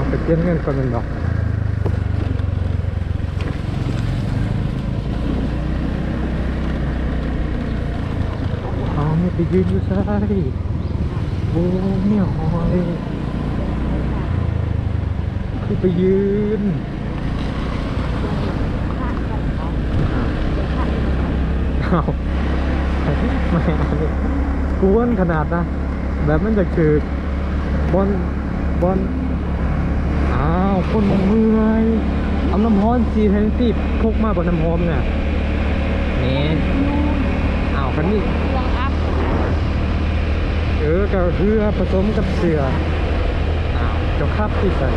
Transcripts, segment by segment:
ไปเปลี่ยนเงินก่อนเป็นดอกเอาไม่ไปยืนอยู่ใส่โอ้เนี่ยหอยคือไปยืนเอาไม่กวนขนาดนะแบบมันจะคือบอลอ้าวคนเมื่อยเอาน้ำร้อนสีแทนที่พกมาบนน้ำหอมเนี่ยนี่อ้าวคันนี้ก็คือผสมกับเสืออ้าวเจ้าครับที่สัน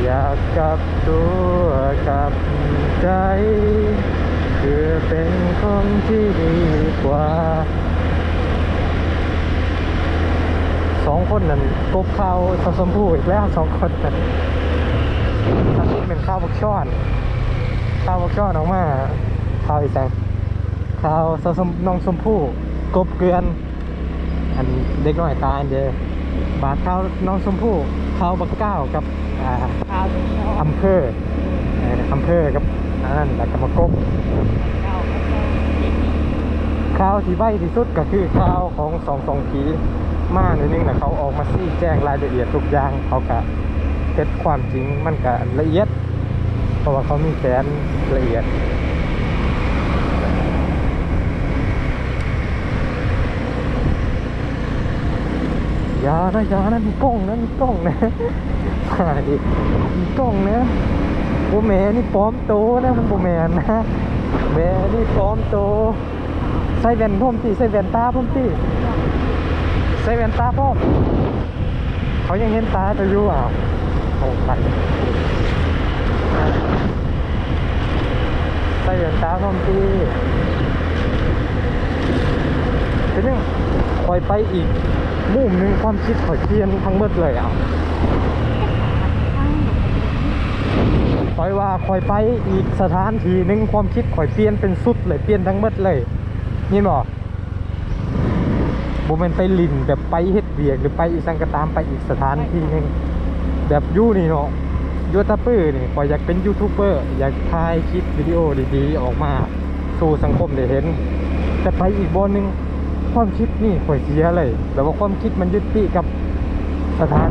อยากกลับตัวกลับใจเพื่อเป็นคนที่ดีกว่าสองคนนั้นกบข้าวผสมผู้อีกแล้วสองคนนั้นอันนี้เป็นข้าวบักช่อนออกมาข้าวอีแสงข้าวผสมน้องชมพู่กบเกลือนอันเด็กน้อยตายเด้อบาทข้าวน้องชมพู่ข้าวบักเก้ากับอำเภอกับนั่นแต่กรรมกบข้าวที่ใบที่สุดก็คือข้าวของสองผีมาหนึ่งนะเขาออกมาชี้แจงรายละเอียดทุกอย่างเขากะเท็จความจริงมันกะละเอียดเพราะว่าเขามีแผนละเอียดอย่านะมีกล้องนะมาดิมีกล้องนะโบแม่นี่ปลอมโตนะมันโบแม่นะแม่นี่ปลอมโตใส่แว่นพ่มตีใส่แว่นตาพ่มตีใส่แว่นตาพ่มเขายังเห็นตาตัวอยู่อ่ะโอ้ไปใส่แว่นตาพ่มตีทีนี้คอยไปอีกมุมหนึ่งความคิดคอยเปลี่ยนทั้งหมดเลยอ่ะคอยว่าคอยไปอีกสถานที่หนึ่งความคิดคอยเปลี่ยนเป็นสุดเลยเปลี่ยนทั้งหมดเลยนี่บอกโมเมนต์ไปลินแบบไปเฮ็ดเวียกหรือไปอีสังกตามไปอีกสถานที่หนึ่งแบบยูนี่เนาะยูทูบเบอร์นี่คอยอยากเป็นยูทูบเบอร์อยากถ่ายคลิปวิดีโอดีๆออกมาสู่สังคมได้เห็นแต่ไปอีกบนหนึ่งความคิดนี่ข่อยเสียเลยแบบว่าความคิดมันยึดติดกับสถาน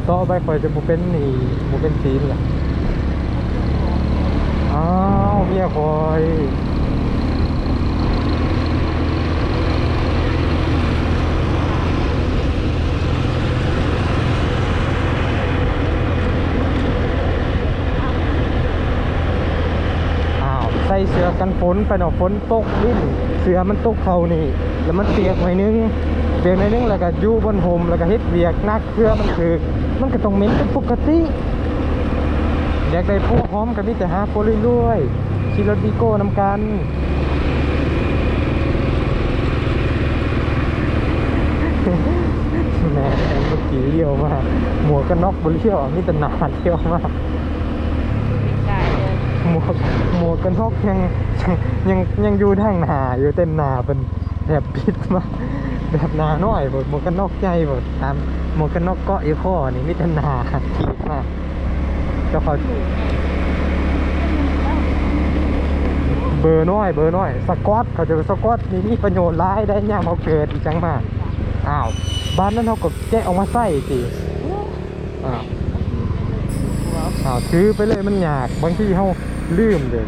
ต่อไปข่อยจะบุเป็นนี่บุเป็นซีนแหละอ้าวเมียข่อยใส่เสื้อกันฝนไปหน่อฝนตกลิ้นเสื้อมันตกเขานี่แล้วมันเปียกหน่อยนึงแล้วก็อยู่บนห่มแล้วก็เฮ็ดเวียกนักเสื้อมันคือมันก็ต้องเหม็นเป็นปกติอยากได้พวกหอมกับมิแต่หาโพลิลวยชิโรดิโก้นำกันแม่เมื่อกี้เลี้ยวมาหมวกกันน็อกบนเลี้ยวมิแต่หนาเที่ยวมากหมวกกันน็อกยังอยู่ทางหน้าอยู่เต็มหน้าเป็นแบบปิดมาแบบหน้าน้อยหมวกกันน็อกใหญ่หมดตามหมวกกันน็อกเกาะอยู่ข้อนี่มิแต่หน้าขีดมากก็เขาเบอร์น้อยสกอตเขาจะสกอตนี่มีประโยชน์ร้ายได้ย่ามเขาเกิดอีกจังมากอ้าวบ้านนั้นเขาก็แกะออกมาใส่สิอ้าวถือไปเลยมันยากบางทีเขาลืมเลย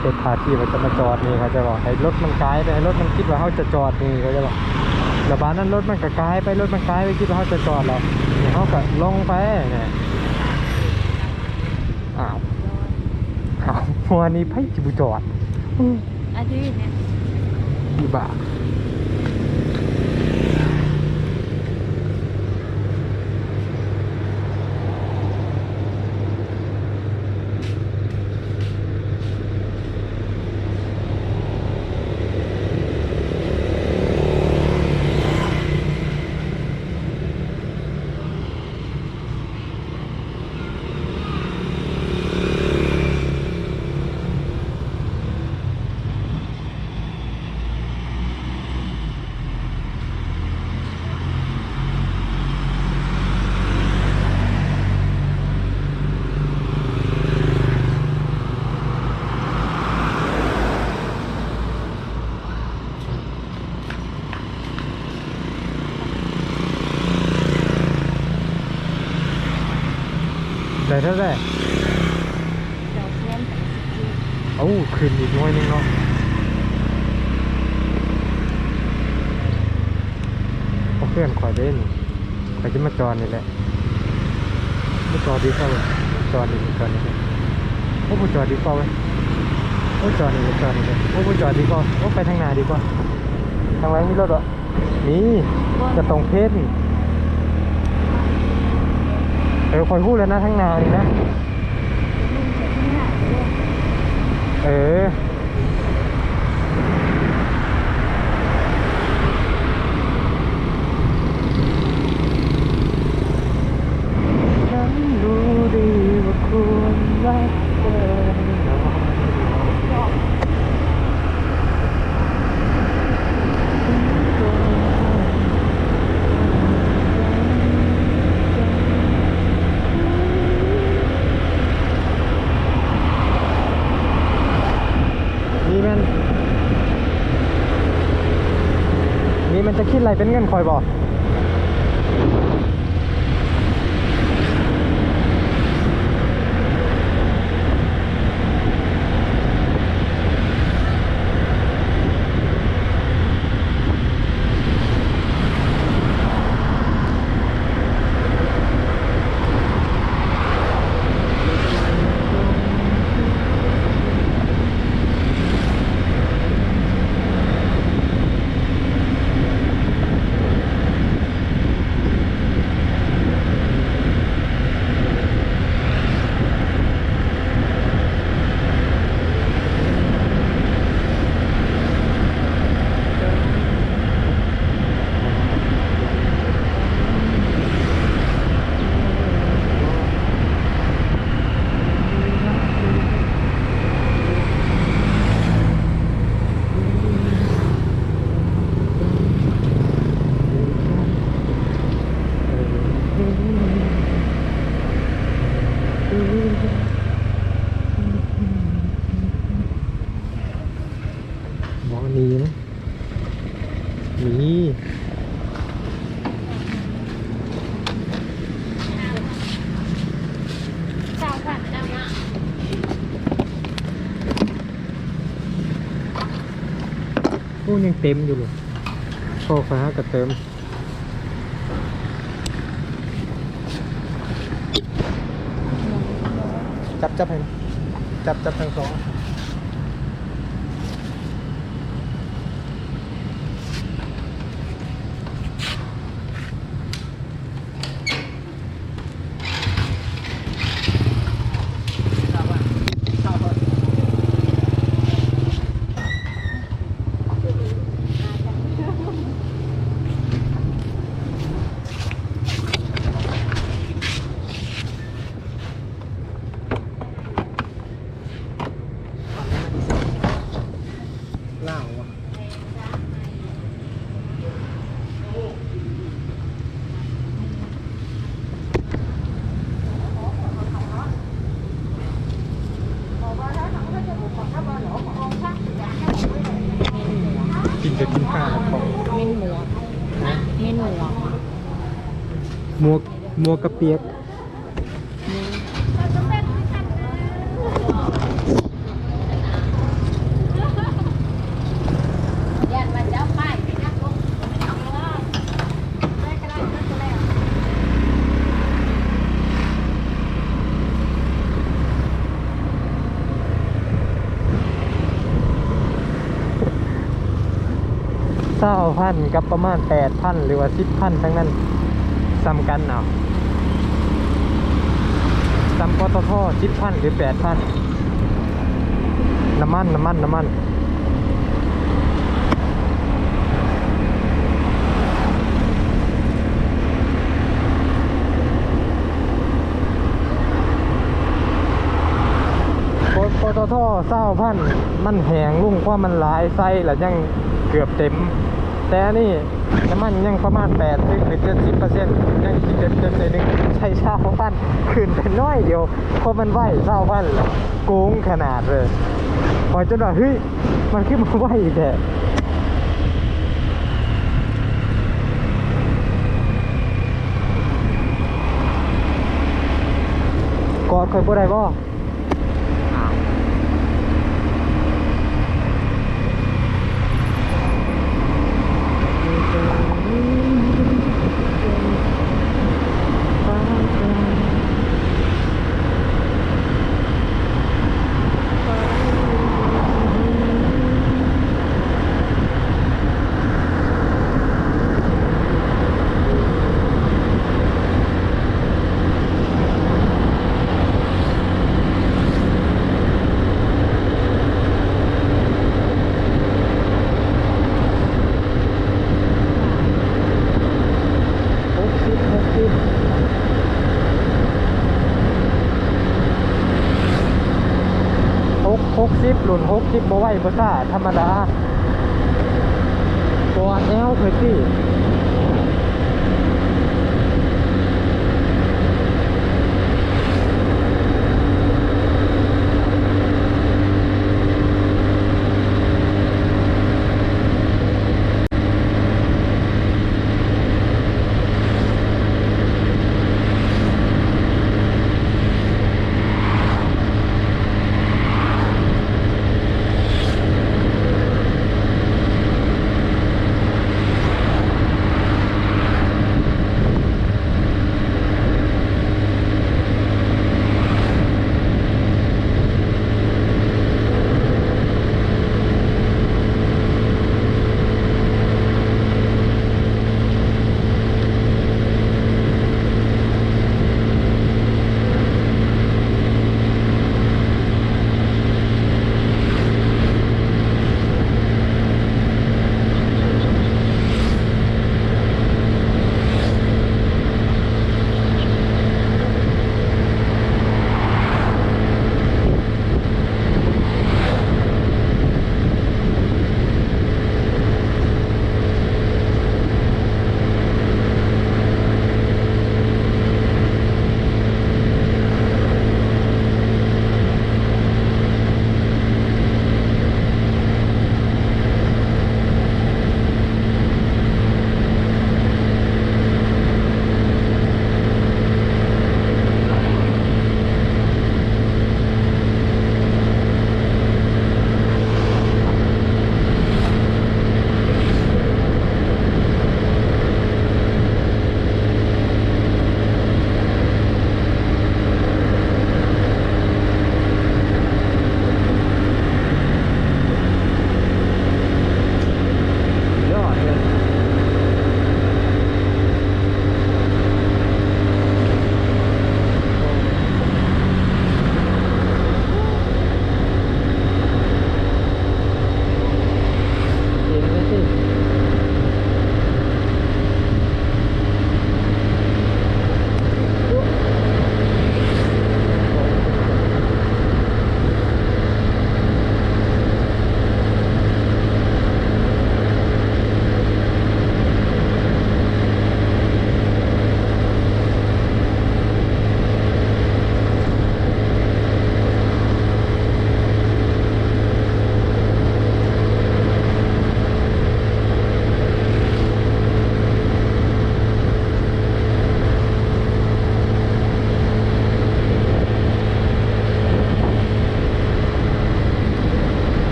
เป็นพาที่มันจะมาจอดนี่เขาจะบอกให้รถมันไกลไปให้รถมันคิดว่าเขาจะจอดนี่เขาจะบอกแล้วบ้านนั้นรถมันก็ไกลไปคิดว่าเขาจะจอดแล้วเขาก็ลงไปเนี่ยอ้าวหัวนี้ไพ่จิบุจอดอาทิตย์เนี่ยอีบ้า เท่าไหร่ ดอกแค้นแต่สิบ เอ้าขึ้นอีกหน่อยนึงเนาะเพื่อนคอยเล่นคอยจะมาจอนี่แหละไม่จอดีกว่าจอนี่จอนี่โอ้ผู้จอดีกว่าเว้ยโอ้จอนี่จอนี่เลยโอ้ผู้จอดีกว่าโอ้ไปทางหน้าดีกว่าทางไหนมีรถเหรอมีจะตรงเพศนี่คอยพูดแล้วนะทางหน้านี่นะเออฉันรู้ดีว่าคุณรักเกินนอนนี่มันจะคิดอะไรเป็นเงินคอยบอกมองนี้นะมี เจ้าขวัญเจ้ามา โอ้ยังเต็มอยู่เลยโชคฟ้ากับเติมจับให้จับทั้งสองเหล้าอ่ะกินจะกินข้าวของ เม่นหมวกเม่นหมวก หมวกกระเปียก ยันมาเจ้าป้ายไปนักลงเอาได้ก็ได้ก็แล้ว 9,000กับประมาณ 8,000 หรือว่า 10,000 ทั้งนั้นซ้ำกันเอาซ้ำปตท 10,000 หรือ 8,000 น้ำมันปตท 20,000 มันแหงลุ่งเพราะมันหลายไส้แล้วยังเกือบเต็ม แต่อันนี่น้ำมันยังประมาณ80 หรือ 70% ยังกินเต็มเลยนึงใช้20,000ขึ้นเป็นน้อยเดียวเพราะมันไหว20,000โกงขนาดเลยพอจนว่าเฮ้ยมันขึ้นมาไหวอีกแท้ กอดข่อยบ่ได้บ่60หลุน60บ่ไหวบ่ซ่าธรรมดาตัวแอลเคยสิ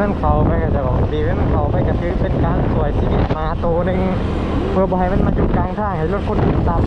มันเข้าไปก็จะบอกดีให้มันเข้าไปก็คือเป็นการสวยชีวิตมาตัวหนึ่งเพื่อบ่ให้มันมาอยู่กลางทางให้รถคนอื่นตาม